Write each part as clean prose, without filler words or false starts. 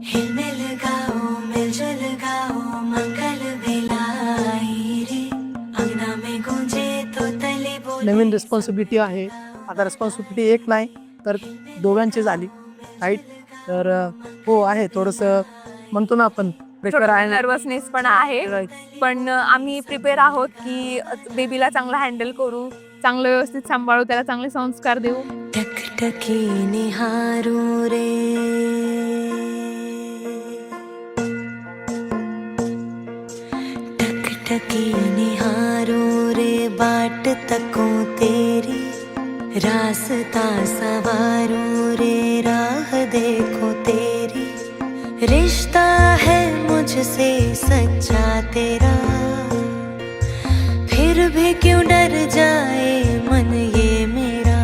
हिलमिल गाओ मिलजुल गाओ मंगल बेलाई रे अंगना में गूंजे तो तले बोले। नवीन रिस्पॉन्सिबिलिटी आहे. आता रिस्पॉन्सिबिलिटी एक नाही तर दोघांची झाली राईट. तर हो आहे थोडंसं म्हणतो ना आपण प्रेशर आहे. नर्वसनेस पण आहे, पण आम्ही प्रिपेअर आहोत की बेबीला चांगला हँडल करू, चांगलं व्यवस्थित सांभाळू, त्याला चांगले संस्कार देऊ. टकटकी निहारू रे टकटकी निहारू रे बाट तकूं तेरी रास्ता सवारू रे राह देखो तेरी रिश्ता है मुझसे सच्चा तेरा फिर भी क्यों डर जाए मन ये मेरा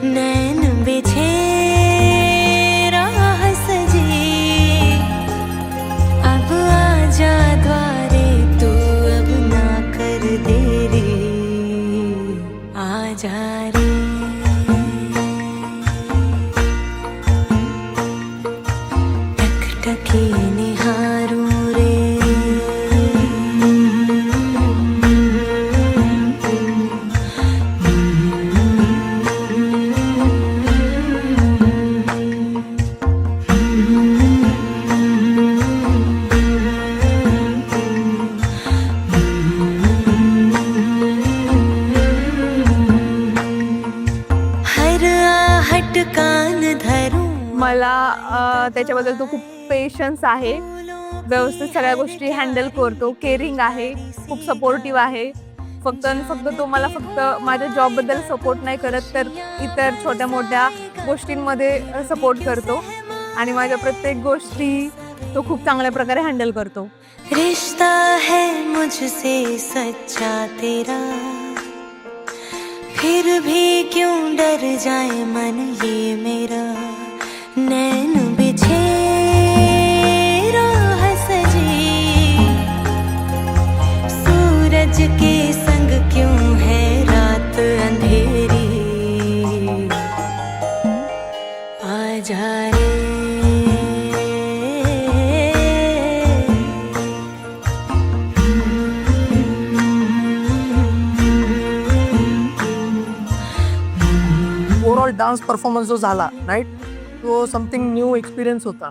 नैन बिछे राह सजी अब आजा द्वारे तू अब ना कर देरी आजा रे टकटकी निहारू रे हर आहट कान धरू मला त्याच्याबद्दल तो खूप पेशन्स आहे, व्यवस्थित सगळ्या गोष्टी हँडल करतो, केअरिंग आहे, खूप सपोर्टिव्ह आहे. फक्त आणि फक्त तो मला फक्त माझ्या जॉबबद्दल सपोर्ट नाही करत, तर इतर छोट्या मोठ्या गोष्टींमध्ये सपोर्ट करतो आणि माझ्या प्रत्येक गोष्टी तो खूप चांगल्या प्रकारे हँडल करतो. रिश्ता है मुझसे सच्चा तेरा फिर भी क्यों डर जाए मन ये मेरा नैन बिछे राह सजी सूरज के संग क्यों है रात अंधेरी आजा रे ओव्हरऑल डान्स परफॉर्मन्स जो झाला राईट तो समथिंग न्यू एक्सपिरियन्स होता.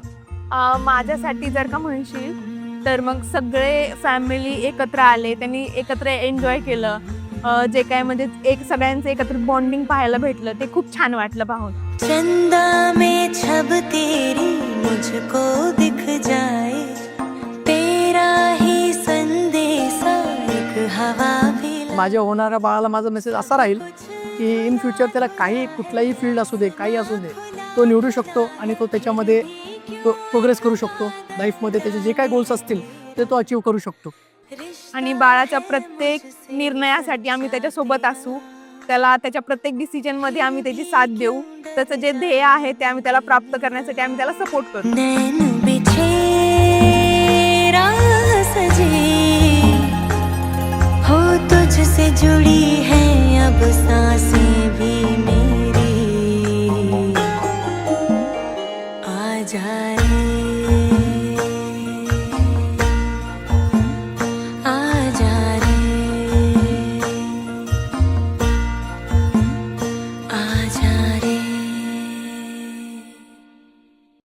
माझ्यासाठी जर का म्हणशील तर मग सगळे फॅमिली एकत्र आले, त्यांनी एकत्र एन्जॉय केलं. जे काय म्हणजे एक सगळ्यांचं एकत्र बॉन्डिंग पाहायला भेटलं, ते खूप छान वाटलं पाहून. चंदा में छब तेरी मुझको दिख जाए तेरा ही संदेशा एक हवा भी माझ्या होणाऱ्या बाळाला माझा मेसेज असा राहील की इन फ्युचर त्याला काही कुठलाही फील्ड असू दे काही असू दे तो निवडू शकतो आणि तो त्याच्यामध्ये तो प्रोग्रेस करू शकतो. लाईफमध्ये त्याचे जे काही गोल्स असतील ते तो अचीव करू शकतो. आणि बाळाच्या प्रत्येक निर्णयासाठी आम्ही त्याच्यासोबत असू, त्याला त्याच्या प्रत्येक डिसिजनमध्ये आम्ही त्याची साथ देऊ. त्याचं जे ध्येय आहे ते आम्ही त्याला प्राप्त करण्यासाठी आम्ही त्याला सपोर्ट करू. नैन बिछे राह सजी हो तुझसे जुड़ी है अब सांसें